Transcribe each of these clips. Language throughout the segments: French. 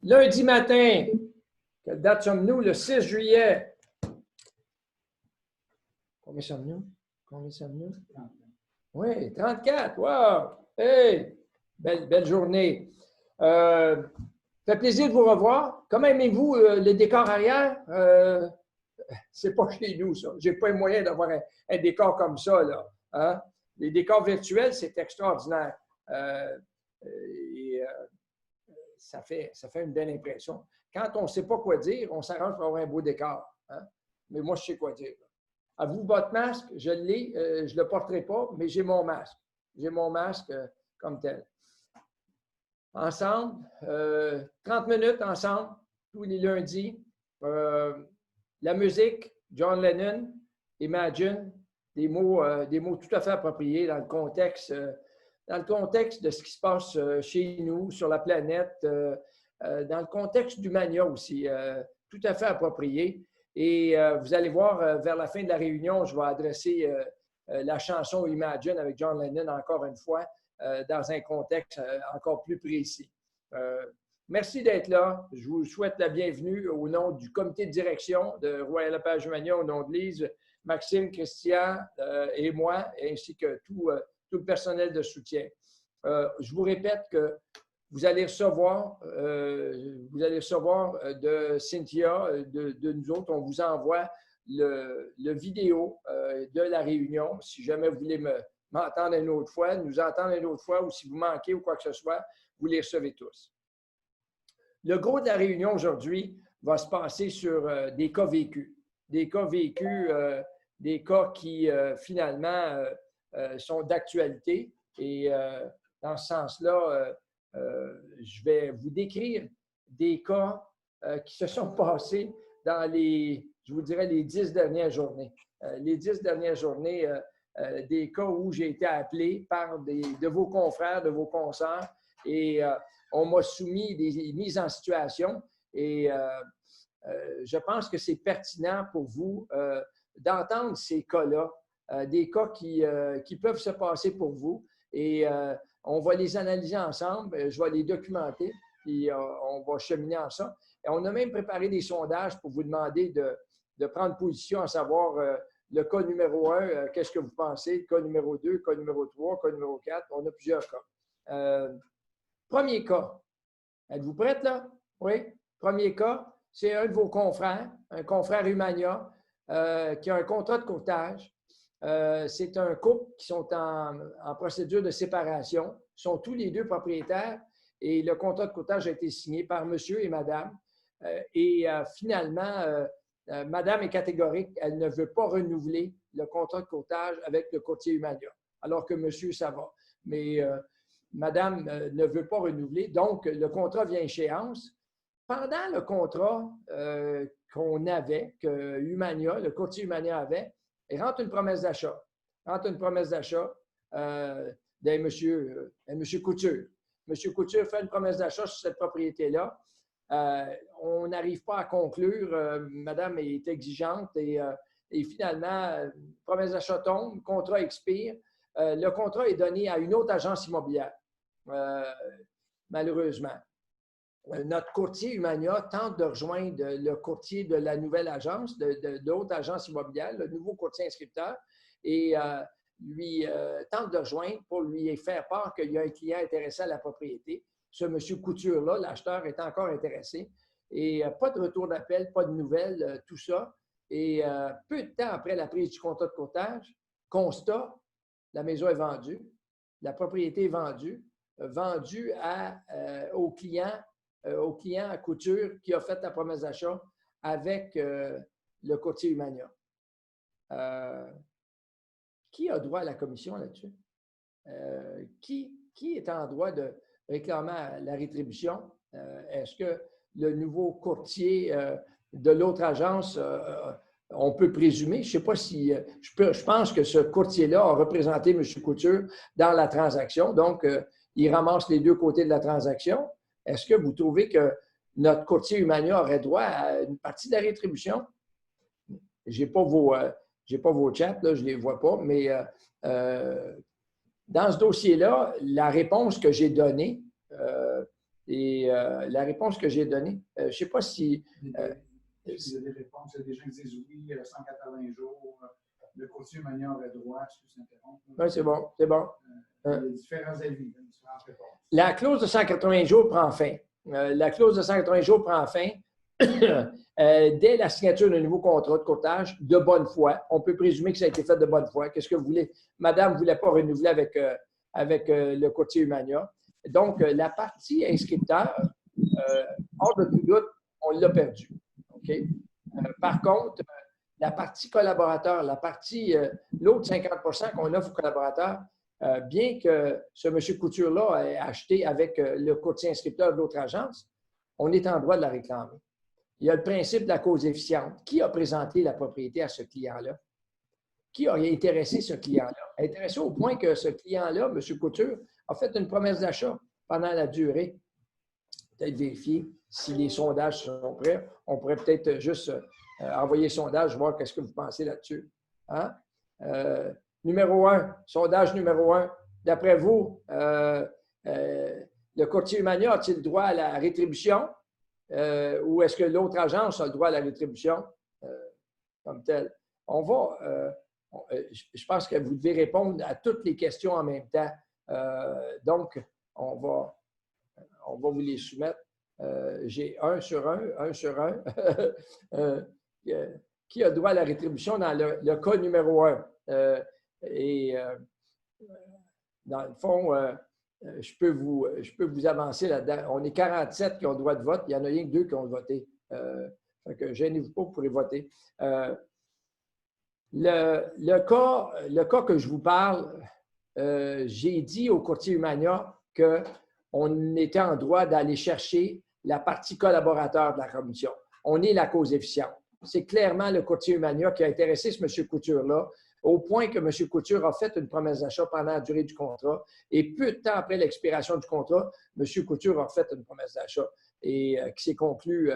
Lundi matin, quelle date sommes-nous? Le 6 juillet. Combien sommes-nous? Combien sommes-nous? Oui, 34. Wow! Hey! Belle journée. Fait plaisir de vous revoir. Comment aimez-vous le décor arrière? C'est pas chez nous, ça. J'ai pas les moyens d'avoir un décor comme ça, là. Hein? Les décors virtuels, c'est extraordinaire. Ça fait une belle impression. Quand on ne sait pas quoi dire, on s'arrange pour avoir un beau décor. Hein? Mais moi, je sais quoi dire. À vous, votre masque, je l'ai, je ne le porterai pas, mais j'ai mon masque. J'ai mon masque comme tel. Ensemble, 30 minutes ensemble, tous les lundis. La musique, John Lennon, Imagine, des mots tout à fait appropriés dans le contexte de ce qui se passe chez nous, sur la planète, dans le contexte d'Humania aussi, tout à fait approprié. Et vous allez voir, vers la fin de la réunion, je vais adresser la chanson Imagine avec John Lennon encore une fois, dans un contexte encore plus précis. Merci d'être là. Je vous souhaite la bienvenue au nom du comité de direction de Royal Lepage Humania, au nom de Lise, Maxime, Christian et moi, ainsi que tout le personnel de soutien. Je vous répète que vous allez recevoir de Cynthia, de nous autres, on vous envoie le vidéo de la réunion. Si jamais vous voulez m'entendre une autre fois, nous entendre une autre fois, ou si vous manquez ou quoi que ce soit, vous les recevez tous. Le gros de la réunion aujourd'hui va se passer sur des cas vécus. Des cas vécus, des cas qui finalement sont d'actualité. Et dans ce sens-là, je vais vous décrire des cas qui se sont passés dans je vous dirais, les 10 dernières journées. Les 10 dernières journées, des cas où j'ai été appelé par de vos confrères, de vos consoeurs, et on m'a soumis des mises en situation. Et je pense que c'est pertinent pour vous d'entendre ces cas-là, des cas qui peuvent se passer pour vous. Et on va les analyser ensemble, je vais les documenter, puis on va cheminer en ça. Et on a même préparé des sondages pour vous demander de prendre position, à savoir le cas numéro 1, qu'est-ce que vous pensez, le cas numéro 2, le cas numéro 3, le cas numéro 4, on a plusieurs cas. Premier cas, êtes-vous prête là? Oui? Premier cas, c'est un de vos confrères, un confrère Humania, qui a un contrat de courtage. C'est un couple qui sont en procédure de séparation, sont tous les deux propriétaires et le contrat de courtage a été signé par monsieur et madame. Finalement, madame est catégorique, elle ne veut pas renouveler le contrat de courtage avec le courtier Humania, alors que monsieur, ça va. Mais madame ne veut pas renouveler, donc le contrat vient à échéance. Pendant le contrat qu'on avait, que Humania, le courtier Humania avait, il rentre une promesse d'achat. Rentre une promesse d'achat d'un monsieur Couture. Monsieur Couture fait une promesse d'achat sur cette propriété-là. On n'arrive pas à conclure. Madame est exigeante et finalement, promesse d'achat tombe, le contrat expire. Le contrat est donné à une autre agence immobilière, malheureusement. Notre courtier Humania tente de rejoindre le courtier de la nouvelle agence, de l'autre agence immobilière, le nouveau courtier inscripteur, et lui tente de rejoindre pour lui faire part qu'il y a un client intéressé à la propriété. Ce monsieur Couture-là, l'acheteur, est encore intéressé. Et pas de retour d'appel, pas de nouvelles, tout ça. Et peu de temps après la prise du contrat de courtage, constat, la maison est vendue, la propriété est vendue au client à Couture qui a fait la promesse d'achat avec le courtier Humania. Qui a droit à la commission là-dessus? Qui est en droit de réclamer la rétribution? Est-ce que le nouveau courtier de l'autre agence, on peut présumer, je ne sais pas si, je pense que ce courtier-là a représenté M. Couture dans la transaction, donc il ramasse les deux côtés de la transaction. Est-ce que vous trouvez que notre courtier Humania aurait droit à une partie de la rétribution? Je n'ai pas vos chats, là, je ne les vois pas, mais dans ce dossier-là, la réponse que j'ai donnée, Et la réponse que j'ai donnée, je ne sais pas si… Il y a des réponses. Il y a des gens qui disent oui, 180 jours, le courtier Humania aurait droit, excusez moi. Oui, c'est bon, c'est bon. Il y a différents avis, différentes réponses. La clause de 180 jours prend fin. La clause de 180 jours prend fin dès la signature d'un nouveau contrat de courtage de bonne foi. On peut présumer que ça a été fait de bonne foi. Qu'est-ce que vous voulez? Madame ne voulait pas renouveler avec le courtier Humania. Donc, la partie inscripteur, hors de tout doute, on l'a perdu. Okay? Par contre, la partie collaborateur, l'autre 50 qu'on offre aux collaborateurs, bien que ce M. Couture-là ait acheté avec le courtier inscripteur de l'autre agence, on est en droit de la réclamer. Il y a le principe de la cause efficiente. Qui a présenté la propriété à ce client-là? Qui a intéressé ce client-là? Intéressé au point que ce client-là, M. Couture, a fait une promesse d'achat pendant la durée. Peut-être vérifier si les sondages sont prêts. On pourrait peut-être juste envoyer le sondage, voir qu'est-ce que vous pensez là-dessus. Hein? Numéro 1, sondage numéro 1. D'après vous, le courtier Humania a-t-il le droit à la rétribution ou est-ce que l'autre agence a le droit à la rétribution comme tel? Je pense que vous devez répondre à toutes les questions en même temps. Donc, on va vous les soumettre. J'ai un sur un. Qui a droit à la rétribution dans le cas numéro 1? Dans le fond, je peux vous avancer là-dedans. On est 47 qui ont le droit de vote. Il n'y en a rien que 2 qui ont voté. Gênez-vous pas, vous pourrez voter. Le cas que je vous parle, j'ai dit au courtier Humania qu'on était en droit d'aller chercher la partie collaborateur de la commission. On est la cause efficiente. C'est clairement le courtier Humania qui a intéressé ce M. Couture-là, au point que M. Couture a fait une promesse d'achat pendant la durée du contrat. Et peu de temps après l'expiration du contrat, M. Couture a fait une promesse d'achat et qui s'est conclue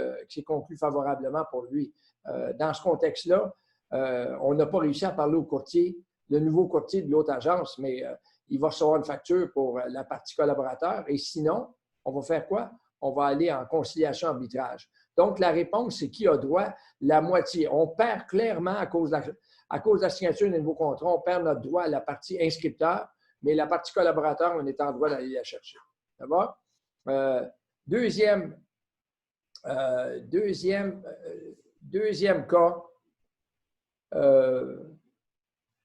favorablement pour lui. Dans ce contexte-là, on n'a pas réussi à parler au courtier, le nouveau courtier de l'autre agence, mais il va recevoir une facture pour la partie collaborateur. Et sinon, on va faire quoi? On va aller en conciliation arbitrage. Donc, la réponse, c'est qui a droit? La moitié. On perd clairement à cause de la signature d'un nouveau contrat, on perd notre droit à la partie inscripteur, mais la partie collaborateur, on est en droit d'aller la chercher. Ça va? Deuxième cas,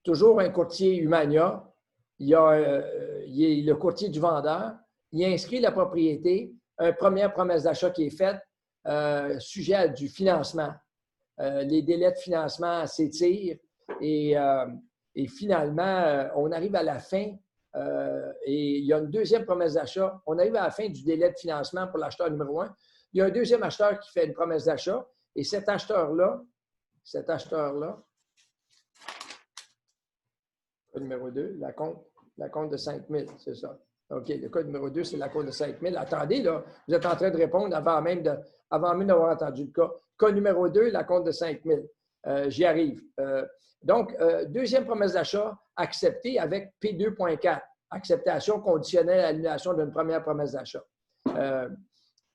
toujours un courtier Humania. Il y a le courtier du vendeur. Il inscrit la propriété, une première promesse d'achat qui est faite, sujet à du financement. Les délais de financement s'étirent et finalement, on arrive à la fin et il y a une deuxième promesse d'achat. On arrive à la fin du délai de financement pour l'acheteur numéro 1. Il y a un deuxième acheteur qui fait une promesse d'achat et cet acheteur-là, numéro 2, la compte de 5 000, c'est ça. OK, le cas numéro 2, c'est la compte de 5 000. Attendez, là, vous êtes en train de répondre avant même d'avoir entendu le cas. Cas numéro 2, la compte de 5 000. J'y arrive. Donc, deuxième promesse d'achat acceptée avec P2.4, acceptation conditionnelle à l'annulation d'une première promesse d'achat.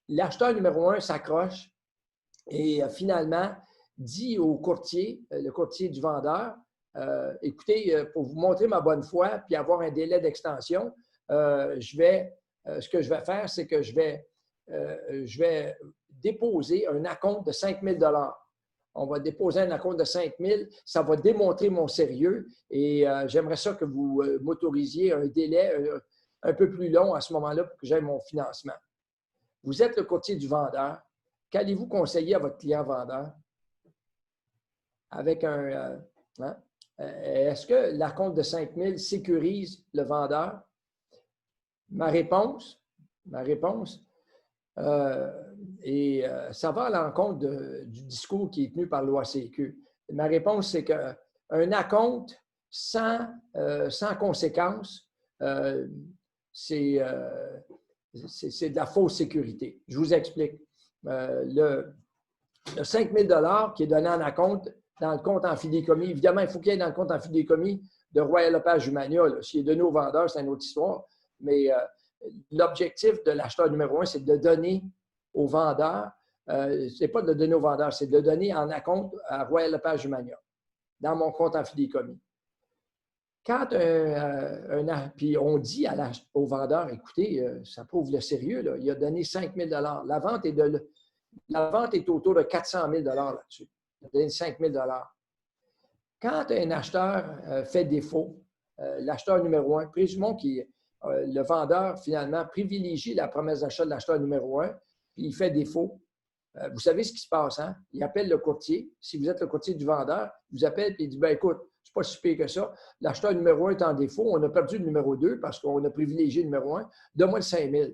L'acheteur numéro 1 s'accroche et finalement dit au courtier, le courtier du vendeur, écoutez, pour vous montrer ma bonne foi puis avoir un délai d'extension, ce que je vais faire, c'est que je vais déposer un acompte de 5 000 $. On va déposer un acompte de 5 000 $. Ça va démontrer mon sérieux et j'aimerais ça que vous m'autorisiez un délai un peu plus long à ce moment-là pour que j'aie mon financement. Vous êtes le courtier du vendeur. Qu'allez-vous conseiller à votre client vendeur? Avec un… est-ce que l'acompte de 5 000 sécurise le vendeur? Ma réponse, et ça va à l'encontre du discours qui est tenu par l'OACQ. Ma réponse, c'est qu'un acompte sans conséquence, c'est de la fausse sécurité. Je vous explique. Le 5 000 $ qui est donné en acompte dans le compte en fidéicommis, évidemment, il faut qu'il y ait dans le compte en fidéicommis de Royal Lepage Humania. S'il est donné au vendeur, c'est une autre histoire. Mais l'objectif de l'acheteur numéro 1, c'est de donner au vendeur, ce n'est pas de le donner au vendeur, c'est de le donner en acompte à Royal Lepage Humania, dans mon compte en fideicommis. Quand puis on dit au vendeur, écoutez, ça prouve le sérieux, là, il a donné 5 000 $. La vente est autour de 400 000 $ là-dessus. Il a donné 5 000 $. Quand un acheteur fait défaut, l'acheteur numéro 1, présumons que le vendeur, finalement, privilégie la promesse d'achat de l'acheteur numéro 1, puis il fait défaut. Vous savez ce qui se passe, hein? Il appelle le courtier. Si vous êtes le courtier du vendeur, il vous appelle et il dit, écoute, c'est pas si pire que ça. L'acheteur numéro 1 est en défaut. On a perdu le numéro 2 parce qu'on a privilégié le numéro 1. Donne-moi le 5 000.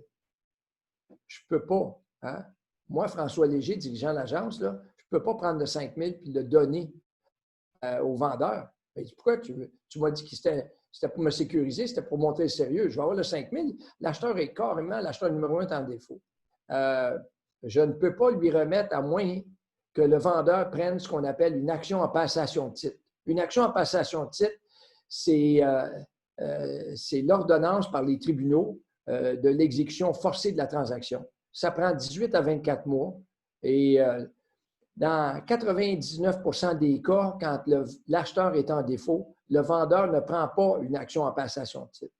Je ne peux pas. Hein? Moi, François Léger, dirigeant de l'agence, je ne peux pas prendre le 5 000 et le donner au vendeur. Il dit, pourquoi tu m'as dit que c'était pour me sécuriser, c'était pour montrer le sérieux. Je vais avoir le 5 000. L'acheteur est carrément, l'acheteur numéro 1 est en défaut. Je ne peux pas lui remettre à moins que le vendeur prenne ce qu'on appelle une action en passation de titre. Une action en passation de titre, c'est l'ordonnance par les tribunaux de l'exécution forcée de la transaction. Ça prend 18 à 24 mois et dans 99 % des cas, quand l'acheteur est en défaut, le vendeur ne prend pas une action en passation de titre.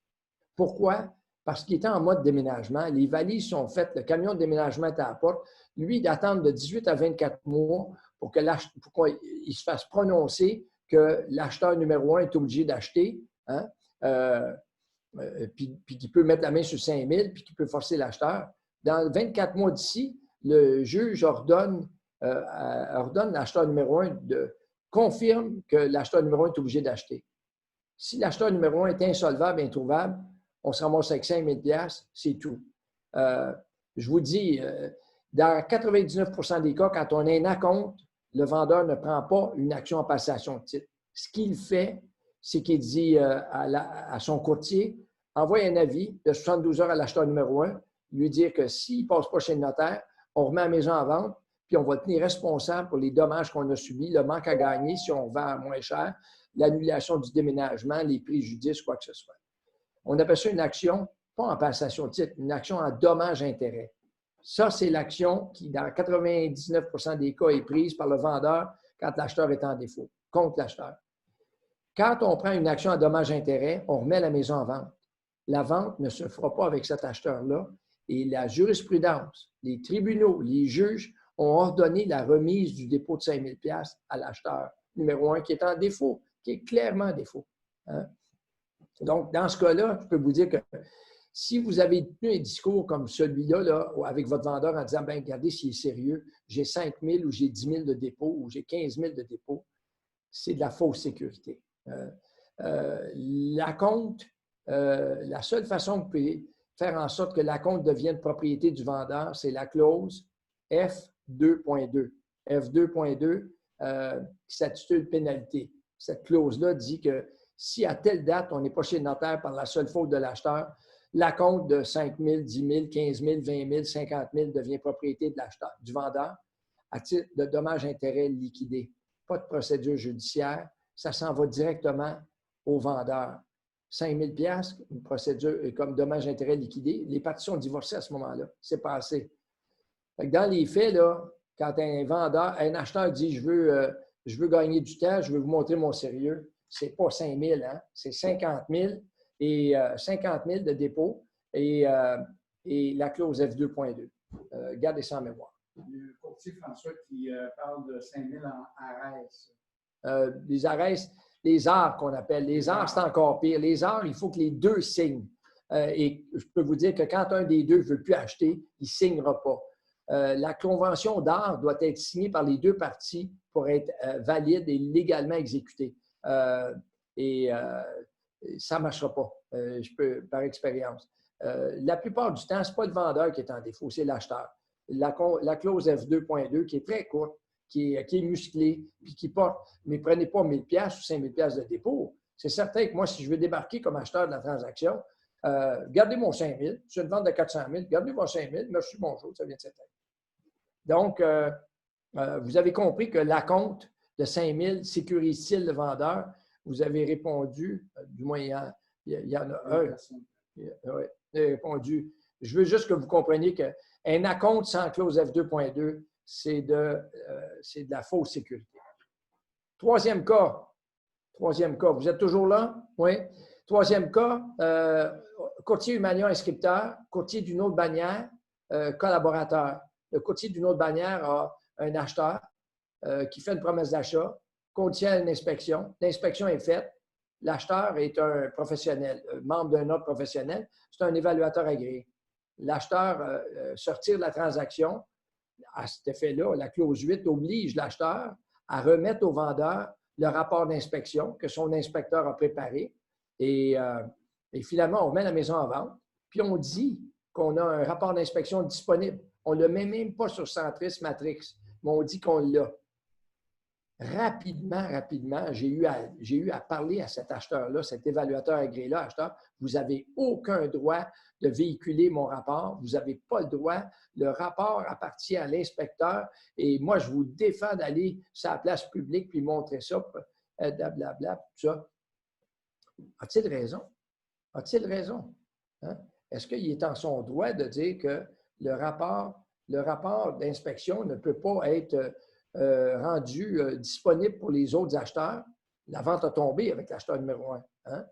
Pourquoi? Parce qu'il était en mode déménagement. Les valises sont faites, le camion de déménagement est à la porte. Lui, d'attendre de 18 à 24 mois pour qu'il se fasse prononcer que l'acheteur numéro 1 est obligé d'acheter, hein, puis qu'il peut mettre la main sur 5 000 puis qu'il peut forcer l'acheteur. Dans 24 mois d'ici, le juge ordonne l'acheteur numéro 1 confirme que l'acheteur numéro 1 est obligé d'acheter. Si l'acheteur numéro 1 est insolvable, introuvable, on se ramasse avec 5 000 $, c'est tout. Je vous dis, dans 99 % des cas, quand on a un acompte, le vendeur ne prend pas une action en passation de titre. Ce qu'il fait, c'est qu'il dit à son courtier, envoie un avis de 72 heures à l'acheteur numéro 1, lui dire que s'il ne passe pas chez le notaire, on remet la maison en vente, puis on va tenir responsable pour les dommages qu'on a subis, le manque à gagner si on vend à moins cher, l'annulation du déménagement, les préjudices, quoi que ce soit. On appelle ça une action, pas en passation de titre, une action en dommage-intérêt. Ça, c'est l'action qui, dans 99 % des cas, est prise par le vendeur quand l'acheteur est en défaut, contre l'acheteur. Quand on prend une action en dommage-intérêt, on remet la maison en vente. La vente ne se fera pas avec cet acheteur-là et la jurisprudence, les tribunaux, les juges ont ordonné la remise du dépôt de 5 000 $ à l'acheteur numéro 1 qui est en défaut, qui est clairement en défaut. Hein? Donc, dans ce cas-là, je peux vous dire que si vous avez tenu un discours comme celui-là avec votre vendeur en disant, regardez s'il est sérieux, j'ai 5 000 ou j'ai 10 000 de dépôt ou j'ai 15 000 de dépôt, c'est de la fausse sécurité. L'acompte, la seule façon que vous pouvez faire en sorte que l'acompte devienne propriété du vendeur, c'est la clause F2.2. F2.2 qui s'intitule pénalité. Cette clause-là dit que si à telle date, on n'est pas chez le notaire par la seule faute de l'acheteur, l'acompte de 5 000, 10 000, 15 000, 20 000, 50 000 devient propriété de l'acheteur, du vendeur à titre de dommages-intérêts liquidés. Pas de procédure judiciaire, ça s'en va directement au vendeur. 5 000 $, une procédure comme dommages-intérêts liquidés, les parties sont divorcées à ce moment-là. C'est passé. Dans les faits, là, quand un acheteur dit « je veux gagner du temps, je veux vous montrer mon sérieux », ce n'est pas 5 000, hein? C'est 50 000 et 50 000 de dépôt et la clause F2.2. Gardez ça en mémoire. Le courtier François qui parle de 5 000 en ARES. Les ARES, les ARS qu'on appelle. Les ARS, c'est encore pire. Les ARS, il faut que les deux signent. Et je peux vous dire que quand un des deux ne veut plus acheter, il ne signera pas. La convention d'ARS doit être signée par les deux parties pour être valide et légalement exécutée. Ça ne marchera pas, par expérience. La plupart du temps, ce n'est pas le vendeur qui est en défaut, c'est l'acheteur. La clause F2.2 qui est très courte, qui est musclée, puis qui porte, mais prenez pas 1 000 $ ou 5 000 $ de dépôt. C'est certain que moi, si je veux débarquer comme acheteur de la transaction, gardez mon 5 000, c'est une vente de 400 000, gardez mon 5 000, merci, bonjour, ça vient de s'éteindre. Donc, vous avez compris que l'acompte de 5 000 sécurise-t-il le vendeur? Vous avez répondu, du moins, il y en a un. répondu. Je veux juste que vous compreniez qu'un acompte sans clause F2.2, c'est de la fausse sécurité. Troisième cas. Vous êtes toujours là? Oui. Troisième cas, courtier Humania inscripteur, courtier d'une autre bannière, collaborateur. Le courtier d'une autre bannière a un acheteur qui fait une promesse d'achat, contient une inspection. L'inspection est faite. L'acheteur est un professionnel, membre d'un autre professionnel. C'est un évaluateur agréé. L'acheteur se retire de la transaction. À cet effet-là, la clause 8 oblige l'acheteur à remettre au vendeur le rapport d'inspection que son inspecteur a préparé. Et finalement, on met la maison en vente. Puis on dit qu'on a un rapport d'inspection disponible. On ne le met même pas sur Centris Matrix, mais on dit qu'on l'a. Rapidement, j'ai eu à parler à cet acheteur-là, cet évaluateur agréé-là, acheteur, vous n'avez aucun droit de véhiculer mon rapport, vous n'avez pas le droit, le rapport appartient à l'inspecteur et moi, je vous défends d'aller sur la place publique puis montrer ça, blablabla, tout ça. A-t-il raison? A-t-il raison? Hein? Est-ce qu'il est en son droit de dire que le rapport d'inspection ne peut pas être rendu disponible pour les autres acheteurs? La vente a tombé avec l'acheteur numéro 1. Hein?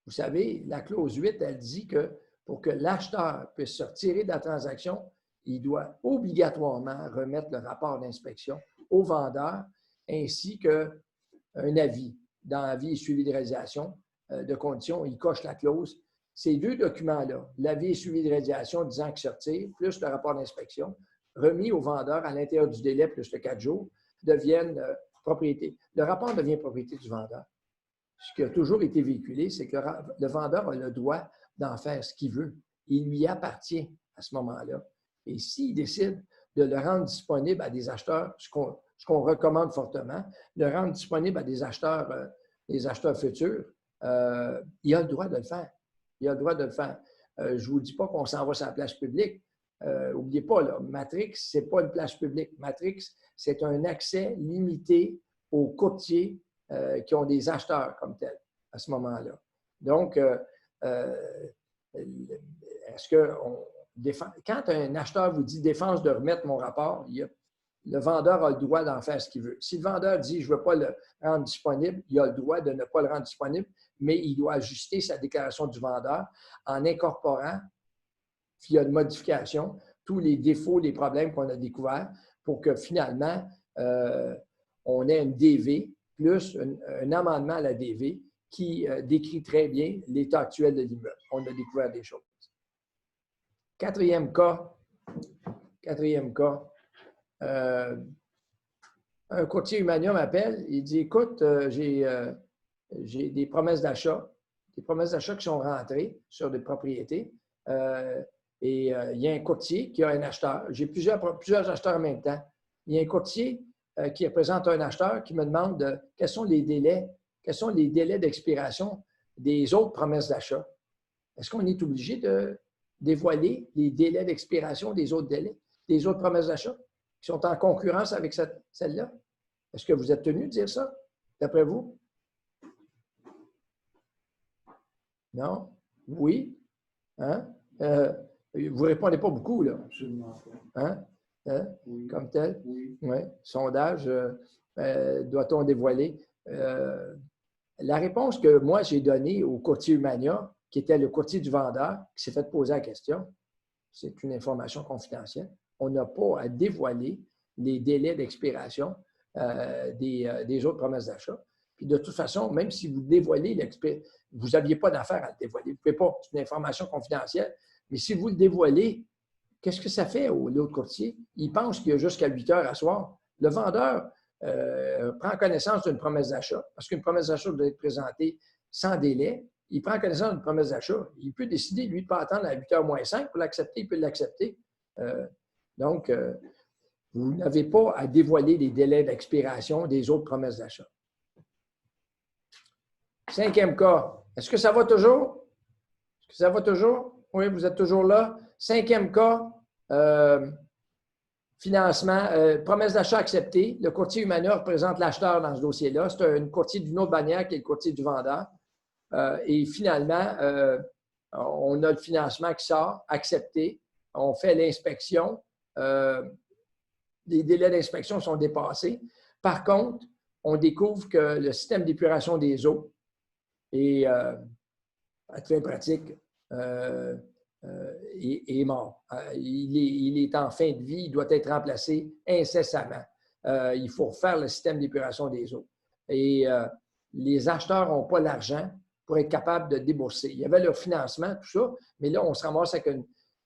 Vous savez, la clause 8, elle dit que pour que l'acheteur puisse se retirer de la transaction, il doit obligatoirement remettre le rapport d'inspection au vendeur ainsi qu'un avis. Dans l'avis et suivi de réalisation de conditions, il coche la clause. Ces deux documents-là, l'avis et suivi de réalisation disant qu'il se retire, plus le rapport d'inspection, remis au vendeur à l'intérieur du délai plus de 4 jours, deviennent propriété. Le rapport devient propriété du vendeur. Ce qui a toujours été véhiculé, c'est que le vendeur a le droit d'en faire ce qu'il veut. Il lui appartient à ce moment-là. Et s'il décide de le rendre disponible à des acheteurs, ce qu'on recommande fortement, le rendre disponible à des acheteurs futurs, il a le droit de le faire. Il a le droit de le faire. Je ne vous dis pas qu'on s'en va sur la place publique. N'oubliez pas, là, Matrix, ce n'est pas une place publique. Matrix, c'est un accès limité aux courtiers qui ont des acheteurs comme tels à ce moment-là. Donc, est-ce que quand un acheteur vous dit défense de remettre mon rapport, le vendeur a le droit d'en faire ce qu'il veut. Si le vendeur dit je ne veux pas le rendre disponible, il a le droit de ne pas le rendre disponible, mais il doit ajuster sa déclaration du vendeur en incorporant, via une modification, tous les défauts, les problèmes qu'on a découverts pour que finalement, on ait une DV plus un amendement à la DV qui décrit très bien l'état actuel de l'immeuble. On a découvert des choses. Quatrième cas, un courtier Humania m'appelle, il dit, écoute, j'ai des promesses d'achat qui sont rentrées sur des propriétés et il y a un courtier qui a un acheteur. J'ai plusieurs acheteurs en même temps. Il y a un courtier qui représente un acheteur qui me demande quels sont les délais d'expiration des autres promesses d'achat. Est-ce qu'on est obligé de dévoiler les délais d'expiration des autres promesses d'achat qui sont en concurrence avec celle-là? Est-ce que vous êtes tenu de dire ça, d'après vous? Non? Oui? Hein? Vous ne répondez pas beaucoup, là. Absolument pas. Hein? Oui. Comme tel? Oui. Oui. Sondage, doit-on dévoiler? La réponse que moi, j'ai donnée au courtier Humania, qui était le courtier du vendeur, qui s'est fait poser la question, c'est une information confidentielle. On n'a pas à dévoiler les délais d'expiration des autres promesses d'achat. Puis de toute façon, même si vous dévoilez vous n'aviez pas d'affaire à le dévoiler. Vous ne pouvez pas, c'est une information confidentielle. Mais si vous le dévoilez, qu'est-ce que ça fait à l'autre courtier? Il pense qu'il y a jusqu'à 8 heures à soir. Le vendeur prend connaissance d'une promesse d'achat, parce qu'une promesse d'achat doit être présentée sans délai. Il prend connaissance d'une promesse d'achat. Il peut décider, lui, de ne pas attendre à 8h moins 5 pour l'accepter. Il peut l'accepter. Donc, vous n'avez pas à dévoiler les délais d'expiration des autres promesses d'achat. Cinquième cas. Est-ce que ça va toujours? Est-ce que ça va toujours? Oui, vous êtes toujours là. Cinquième cas. Financement, promesse d'achat acceptée. Le courtier Humania représente l'acheteur dans ce dossier-là. C'est un courtier d'une autre bannière qui est le courtier du vendeur. Et finalement, On a le financement qui sort, accepté. On fait l'inspection. Les délais d'inspection sont dépassés. Par contre, on découvre que le système d'épuration des eaux est, à fin pratique, est mort. Il est en fin de vie, il doit être remplacé incessamment. Il faut refaire le système d'épuration des eaux. Et les acheteurs n'ont pas l'argent pour être capables de débourser. Il y avait leur financement, tout ça, mais là, on se ramasse avec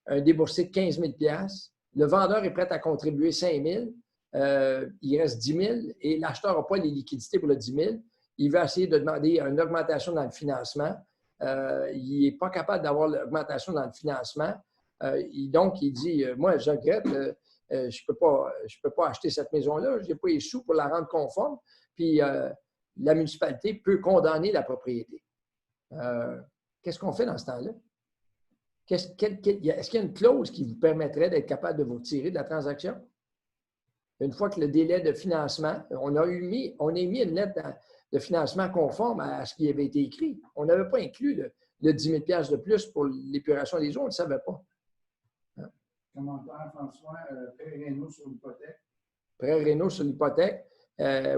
un déboursé de 15 000 $. Le vendeur est prêt à contribuer 5 000 $. Il reste 10 000 $ et l'acheteur n'a pas les liquidités pour le 10 000 $. Il va essayer de demander une augmentation dans le financement. Il n'est pas capable d'avoir l'augmentation dans le financement. Donc, il dit, moi, je regrette, je peux pas acheter cette maison-là, je n'ai pas les sous pour la rendre conforme. Puis, la municipalité peut condamner la propriété. Qu'est-ce qu'on fait dans ce temps-là? Est-ce qu'il y a une clause qui vous permettrait d'être capable de vous retirer de la transaction? Une fois que le délai de financement, on a mis une lettre de financement conforme à ce qui avait été écrit. On n'avait pas inclus le 10 000 $ de plus pour l'épuration des eaux, on ne le savait pas. Commentaire, François, prêt Réno sur l'hypothèque. Prêt Réno sur l'hypothèque,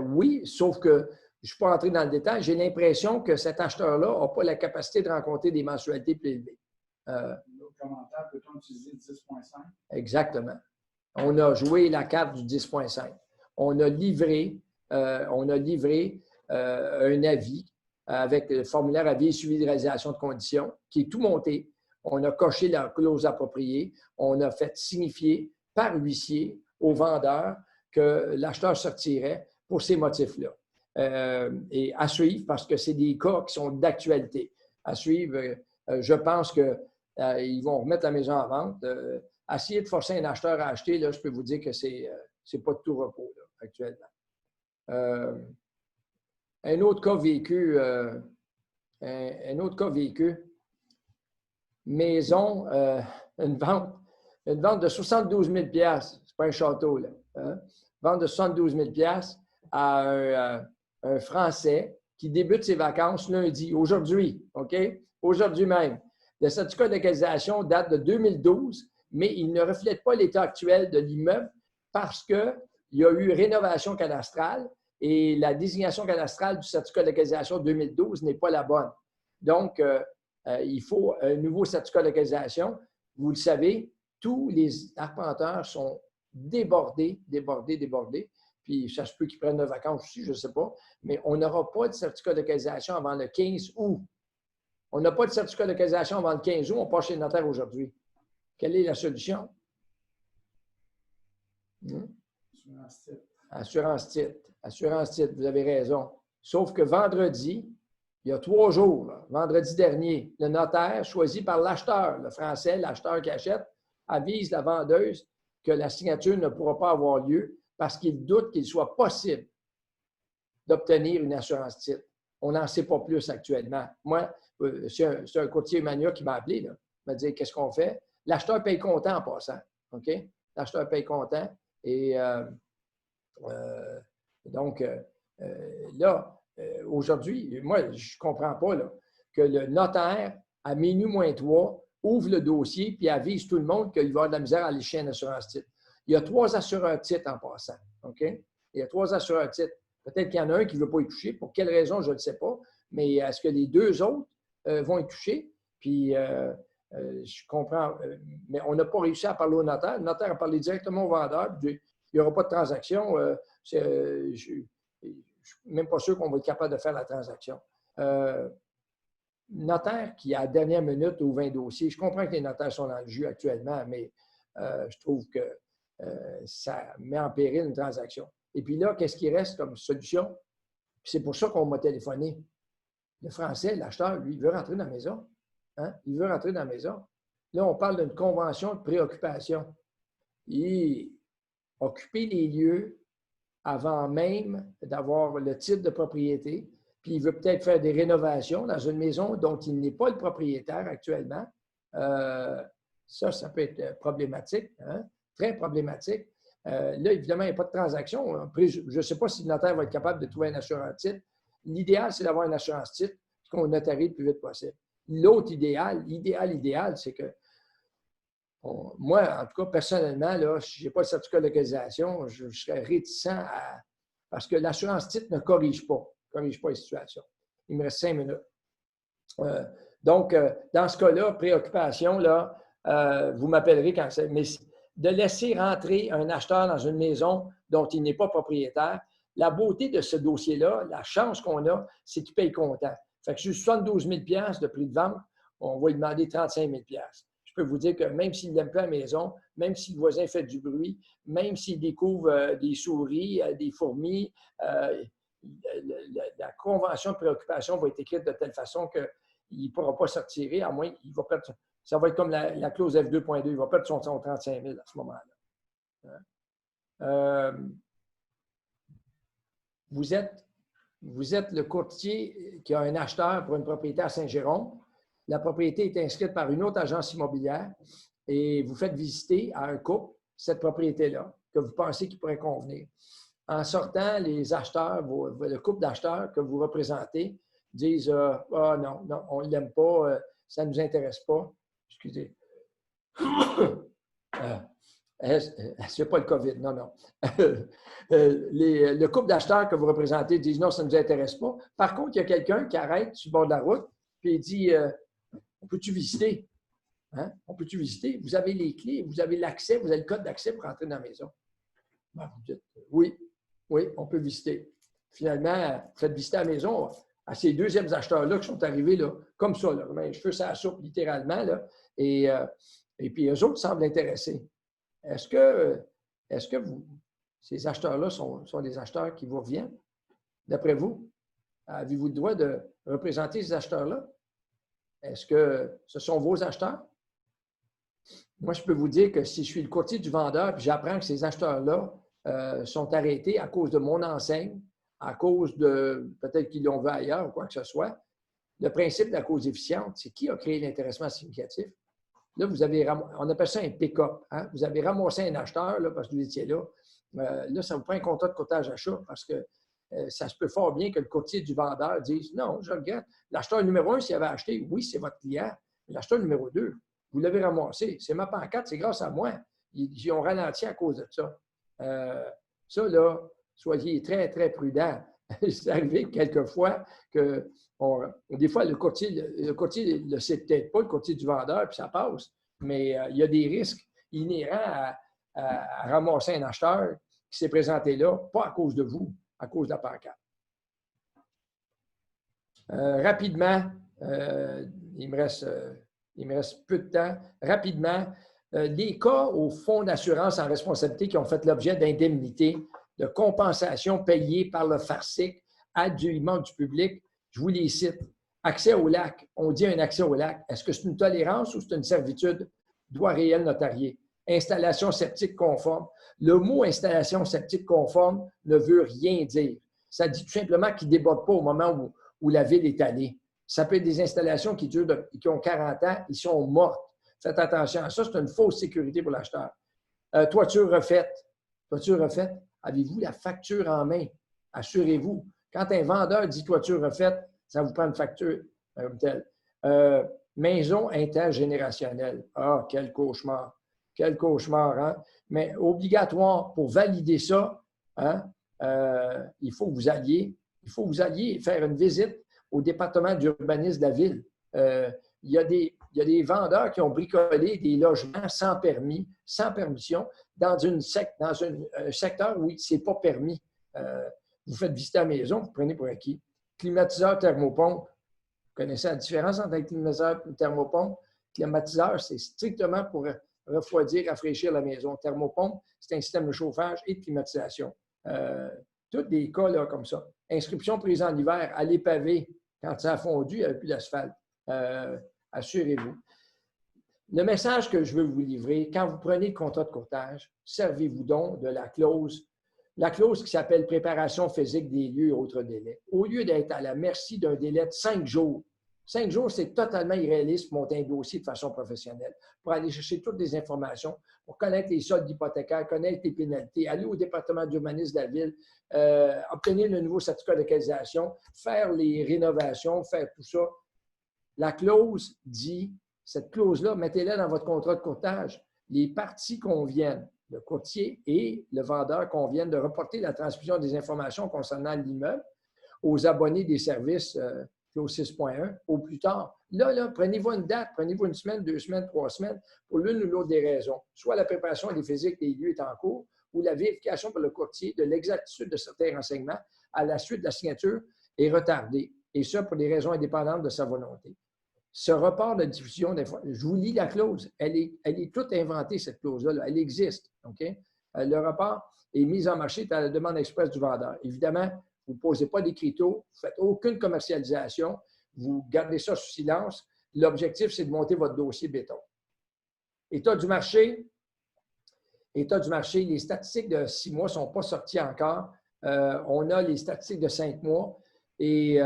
oui, sauf que je ne suis pas entré dans le détail. J'ai l'impression que cet acheteur-là n'a pas la capacité de rencontrer des mensualités plus élevées. L'autre commentaire, peut-on utiliser 10,5? Exactement. On a joué la carte du 10,5. On a livré un avis avec le formulaire avis et suivi de réalisation de conditions qui est tout monté. On a coché la clause appropriée. On a fait signifier par l'huissier au vendeur que l'acheteur sortirait pour ces motifs-là. Et à suivre, parce que c'est des cas qui sont d'actualité. À suivre, je pense qu'ils vont remettre la maison en vente. Essayer de forcer un acheteur à acheter, là, je peux vous dire que ce n'est pas de tout repos là, actuellement. Un autre cas vécu, maison, une vente de 72 000 $. Ce n'est pas un château, là. Hein? Vente de 72 000 $ à un Français qui débute ses vacances lundi, aujourd'hui, OK? Aujourd'hui même. Le certificat de localisation date de 2012, mais il ne reflète pas l'état actuel de l'immeuble parce qu'il y a eu rénovation cadastrale et la désignation cadastrale du certificat de localisation 2012 n'est pas la bonne. Donc, il faut un nouveau certificat de localisation. Vous le savez, tous les arpenteurs sont débordés. Puis, ça se peut qu'ils prennent de vacances aussi, je ne sais pas. Mais on n'aura pas de certificat de localisation avant le 15 août. On n'a pas de certificat de localisation avant le 15 août. On passe chez le notaire aujourd'hui. Quelle est la solution? Assurance titre. Assurance titre, vous avez raison. Sauf que vendredi, il y a 3 jours, là, vendredi dernier, le notaire choisi par l'acheteur, le Français, l'acheteur qui achète, avise la vendeuse que la signature ne pourra pas avoir lieu parce qu'il doute qu'il soit possible d'obtenir une assurance titre. On n'en sait pas plus actuellement. Moi, c'est un courtier mania qui m'a appelé. Là. Il m'a dit, qu'est-ce qu'on fait? L'acheteur paye comptant en passant. OK? L'acheteur paye comptant. Et donc, là, aujourd'hui, moi, je ne comprends pas là, que le notaire, à minuit moins 3, ouvre le dossier puis avise tout le monde qu'il va avoir de la misère à aller chez un assurance titre. Il y a 3 assureurs titres en passant. OK? Il y a 3 assureurs titres. Peut-être qu'il y en a un qui ne veut pas y toucher. Pour quelle raison, je ne sais pas. Mais est-ce que les 2 autres vont y toucher? Puis, je comprends. Mais on n'a pas réussi à parler au notaire. Le notaire a parlé directement au vendeur. Il n'y aura pas de transaction. Je ne suis même pas sûr qu'on va être capable de faire la transaction. Notaire qui, à la dernière minute, ouvre un dossier. Je comprends que les notaires sont dans le jus actuellement, mais je trouve que ça met en péril une transaction. Et puis là, qu'est-ce qui reste comme solution? C'est pour ça qu'on m'a téléphoné. Le Français, l'acheteur, lui, il veut rentrer dans la maison. Hein? Il veut rentrer dans la maison. Là, on parle d'une convention de préoccupation. Et occuper les lieux avant même d'avoir le titre de propriété, puis il veut peut-être faire des rénovations dans une maison dont il n'est pas le propriétaire actuellement. Ça peut être problématique, hein? Très problématique. Là, évidemment, il n'y a pas de transaction. Après, je ne sais pas si le notaire va être capable de trouver un assureur titre. L'idéal, c'est d'avoir un assurance titre, qu'on notarie le plus vite possible. l'autre idéal, c'est que moi, en tout cas, personnellement, là, si je n'ai pas le certificat de localisation, je serais réticent parce que l'assurance titre ne corrige pas les situations. Il me reste 5 minutes. Donc, dans ce cas-là, préoccupation, là, vous m'appellerez quand c'est. Mais de laisser rentrer un acheteur dans une maison dont il n'est pas propriétaire, la beauté de ce dossier-là, la chance qu'on a, c'est qu'il paye comptant. Fait que sur 72 000 $ de prix de vente, on va lui demander 35 000 $. Je peux vous dire que même s'il n'aime pas la maison, même si le voisin fait du bruit, même s'il découvre des souris, des fourmis, la convention de préoccupation va être écrite de telle façon qu'il ne pourra pas se retirer, à moins qu'il va perdre. Ça va être comme la clause F2.2, il va perdre son 35 000 à ce moment-là. Vous êtes le courtier qui a un acheteur pour une propriété à Saint-Jérôme. La propriété est inscrite par une autre agence immobilière et vous faites visiter à un couple cette propriété-là que vous pensez qu'il pourrait convenir. En sortant, les acheteurs, le couple d'acheteurs que vous représentez disent ah non, on ne l'aime pas, ça ne nous intéresse pas. Excusez. C'est pas le COVID, non. Le couple d'acheteurs que vous représentez disent non, ça ne nous intéresse pas. Par contre, il y a quelqu'un qui arrête sur le bord de la route et il dit on peut-tu visiter? Hein? On peut-tu visiter? Vous avez les clés, vous avez l'accès, vous avez le code d'accès pour entrer dans la maison. Ben, vous dites oui, on peut visiter. Finalement, vous faites visiter la maison à ces deuxièmes acheteurs-là qui sont arrivés là, comme ça, là, les cheveux sur la soupe, littéralement, là, et puis eux autres semblent intéressés. Est-ce que ces acheteurs-là sont des acheteurs qui vous reviennent? D'après vous, avez-vous le droit de représenter ces acheteurs-là? Est-ce que ce sont vos acheteurs? Moi, je peux vous dire que si je suis le courtier du vendeur et j'apprends que ces acheteurs-là sont arrêtés à cause de mon enseigne, à cause de peut-être qu'ils l'ont vu ailleurs ou quoi que ce soit, le principe de la cause efficiente, c'est qui a créé l'intéressement significatif? Là, on appelle ça un pick-up. Hein? Vous avez ramassé un acheteur là, parce que vous étiez là. Là, ça vous prend un contrat de courtage achat parce que ça se peut fort bien que le courtier du vendeur dise non, je regarde. L'acheteur numéro 1, s'il avait acheté, oui, c'est votre client. L'acheteur numéro 2, vous l'avez ramassé. C'est ma pancarte, c'est grâce à moi. Ils ont ralenti à cause de ça. Ça, là, soyez très, très prudents. C'est arrivé quelquefois que des fois, le courtier ne le sait peut-être pas, le courtier du vendeur, puis ça passe. Mais il y a des risques inhérents à ramasser un acheteur qui s'est présenté là, pas à cause de vous, à cause de la pancarte. Rapidement, il me reste peu de temps. Rapidement, les cas au fonds d'assurance en responsabilité qui ont fait l'objet d'indemnités, de compensation payées par le FARCIC à dûment du public, je vous les cite. Accès au lac. On dit un accès au lac. Est-ce que c'est une tolérance ou c'est une servitude? Droit réel notarié. Installation septique conforme. Le mot installation septique conforme ne veut rien dire. Ça dit tout simplement qu'il ne déborde pas au moment où la ville est allée. Ça peut être des installations qui ont 40 ans, ils sont mortes. Faites attention à ça, c'est une fausse sécurité pour l'acheteur. Toiture refaite. Avez-vous la facture en main? Assurez-vous. Quand un vendeur dit toiture refaite, ça vous prend une facture comme telle. Maison intergénérationnelle. Ah, quel cauchemar. Quel cauchemar, hein? Mais obligatoire pour valider ça, hein, il faut que vous alliez faire une visite au département d'urbanisme de la ville. Il y a des vendeurs qui ont bricolé des logements sans permis, sans permission, dans un secteur où ce n'est pas permis. Vous faites visiter la maison, vous prenez pour acquis. Climatiseur, thermopompe. Vous connaissez la différence entre un climatiseur et une thermopompe? Climatiseur, c'est strictement pour refroidir, rafraîchir la maison. Thermopompe, c'est un système de chauffage et de climatisation. Tous des cas là, comme ça. Inscription prise en hiver, allez paver. Quand ça a fondu, il n'y avait plus d'asphalte. Assurez-vous. Le message que je veux vous livrer, quand vous prenez le contrat de courtage, servez-vous donc de la clause qui s'appelle préparation physique des lieux et autres délais. Au lieu d'être à la merci d'un délai de 5 jours, 5 jours, c'est totalement irréaliste pour monter un dossier de façon professionnelle, pour aller chercher toutes les informations, pour connaître les soldes hypothécaires, connaître les pénalités, aller au département d'urbanisme de la ville, obtenir le nouveau certificat de localisation, faire les rénovations, faire tout ça. La clause dit, cette clause-là, mettez-la dans votre contrat de courtage. Les parties conviennent, le courtier et le vendeur conviennent de reporter la transmission des informations concernant l'immeuble aux abonnés des services clause 6.1 au plus tard. Là, prenez-vous une date, prenez-vous une semaine, 2 semaines, 3 semaines pour l'une ou l'autre des raisons. Soit la préparation des physiques des lieux est en cours ou la vérification par le courtier de l'exactitude de certains renseignements à la suite de la signature est retardée, et ça pour des raisons indépendantes de sa volonté. Ce report de diffusion, je vous lis la clause, elle est toute inventée, cette clause-là, elle existe. Okay? Le report est mis en marché à la demande expresse du vendeur. Évidemment, vous ne posez pas d'écriteau, vous ne faites aucune commercialisation, vous gardez ça sous silence. L'objectif, c'est de monter votre dossier béton. État du marché, les statistiques de 6 mois ne sont pas sorties encore. On a les statistiques de 5 mois et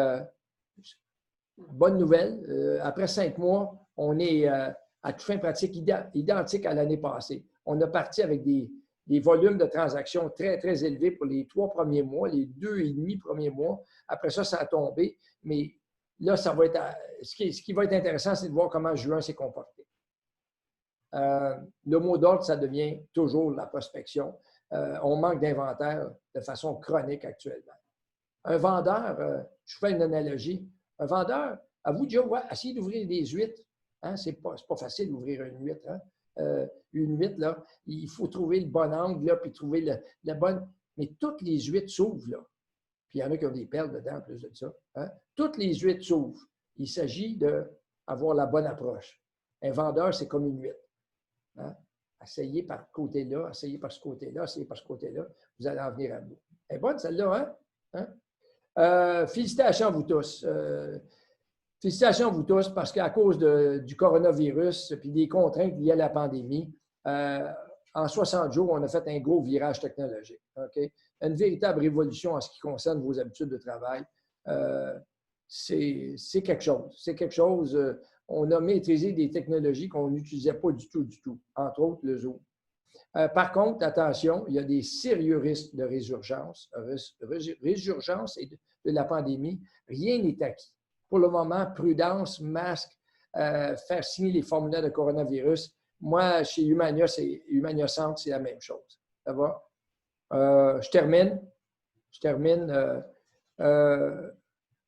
bonne nouvelle, après 5 mois, on est à toute fin pratique identique à l'année passée. On a parti avec des volumes de transactions très, très élevés pour les 3 premiers mois, les 2,5 premiers mois. Après ça, ça a tombé. Mais là, ça va être ce qui va être intéressant, c'est de voir comment juin s'est comporté. Le mot d'ordre, ça devient toujours la prospection. On manque d'inventaire de façon chronique actuellement. Un vendeur, je fais une analogie, un vendeur, à vous de dire, ouais, essayez d'ouvrir des huîtres. Hein? C'est pas facile d'ouvrir une huître. Hein? Une huître, là, il faut trouver le bon angle, là, puis trouver la bonne. Mais toutes les huîtres s'ouvrent, là. Puis il y en a qui ont des perles dedans, en plus de ça. Hein? Toutes les huîtres s'ouvrent. Il s'agit d'avoir la bonne approche. Un vendeur, c'est comme une huître. Hein? Essayez par ce côté-là, essayez par ce côté-là, essayez par ce côté-là. Vous allez en venir à bout. Elle est bonne, celle-là, hein? Félicitations à vous tous. Félicitations à vous tous parce qu'à cause du coronavirus et des contraintes liées à la pandémie, en 60 jours, on a fait un gros virage technologique. Okay? Une véritable révolution en ce qui concerne vos habitudes de travail. C'est quelque chose. C'est quelque chose. On a maîtrisé des technologies qu'on n'utilisait pas du tout, entre autres le Zoom. Par contre, attention, il y a des sérieux risques de résurgence et de la pandémie. Rien n'est acquis. Pour le moment, prudence, masque, faire signer les formulaires de coronavirus. Moi, chez Humania Centre, c'est la même chose. Ça va? Je termine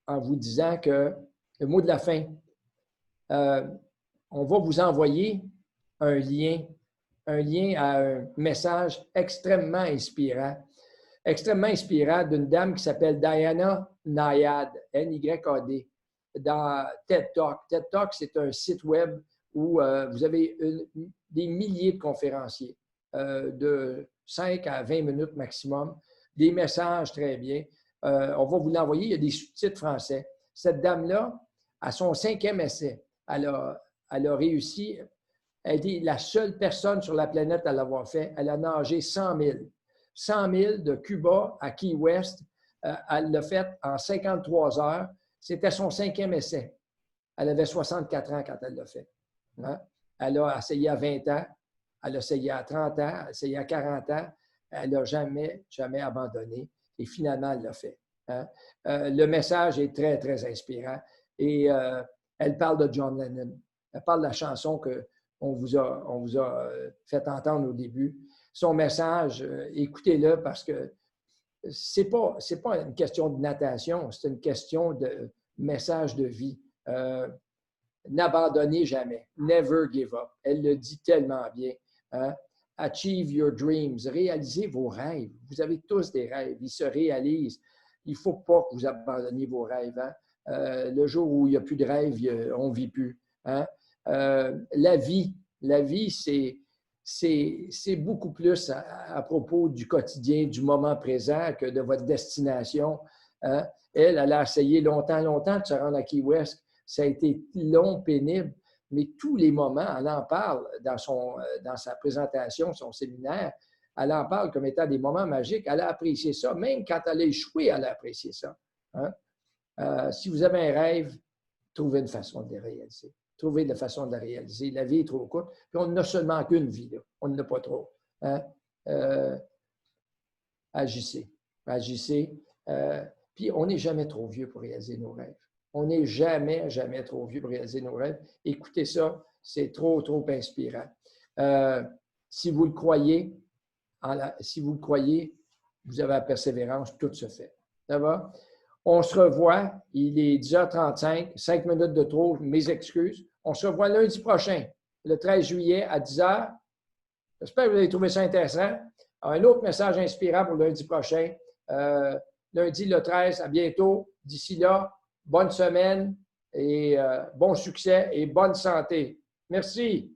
en vous disant que le mot de la fin, on va vous envoyer un lien à un message extrêmement inspirant d'une dame qui s'appelle Diana Nayad, N-Y-A-D, dans TED Talk. TED Talk, c'est un site web où vous avez des milliers de conférenciers, de 5 à 20 minutes maximum, des messages très bien. On va vous l'envoyer, il y a des sous-titres français. Cette dame-là, à son 5e essai, elle a réussi. Elle est la seule personne sur la planète à l'avoir fait. Elle a nagé 100 000. 100 000 de Cuba à Key West. Elle l'a fait en 53 heures. C'était son 5e essai. Elle avait 64 ans quand elle l'a fait. Hein? Elle a essayé à 20 ans. Elle a essayé à 30 ans. Elle a essayé à 40 ans. Elle n'a jamais abandonné. Et finalement, elle l'a fait. Hein? Le message est très, très inspirant. Et elle parle de John Lennon. Elle parle de la chanson qu'on vous a fait entendre au début. Son message, écoutez-le parce que c'est pas une question de natation, c'est une question de message de vie. N'abandonnez jamais. Never give up. Elle le dit tellement bien. Hein? Achieve your dreams. Réalisez vos rêves. Vous avez tous des rêves. Ils se réalisent. Il ne faut pas que vous abandonniez vos rêves. Hein? Le jour où il n'y a plus de rêves, on ne vit plus. Hein? La vie, c'est beaucoup plus à propos du quotidien, du moment présent que de votre destination. Hein? Elle a essayé longtemps de se rendre à Key West. Ça a été long, pénible, mais tous les moments, elle en parle dans sa présentation, son séminaire, elle en parle comme étant des moments magiques. Elle a apprécié ça. Même quand elle a échoué, elle a apprécié ça. Hein? Si vous avez un rêve, trouvez une façon de le réaliser. Trouvez la façon de la réaliser. La vie est trop courte. Puis on n'a seulement qu'une vie. Là. On n'en a pas trop. Hein? Agissez. Puis on n'est jamais trop vieux pour réaliser nos rêves. On n'est jamais, jamais trop vieux pour réaliser nos rêves. Écoutez ça, c'est trop, trop inspirant. Si vous le croyez, vous avez la persévérance, tout se fait. Ça va? On se revoit, il est 10h35, 5 minutes de trop, mes excuses. On se revoit lundi prochain, le 13 juillet à 10h. J'espère que vous avez trouvé ça intéressant. Un autre message inspirant pour lundi prochain. Lundi le 13, à bientôt. D'ici là, bonne semaine et bon succès et bonne santé. Merci.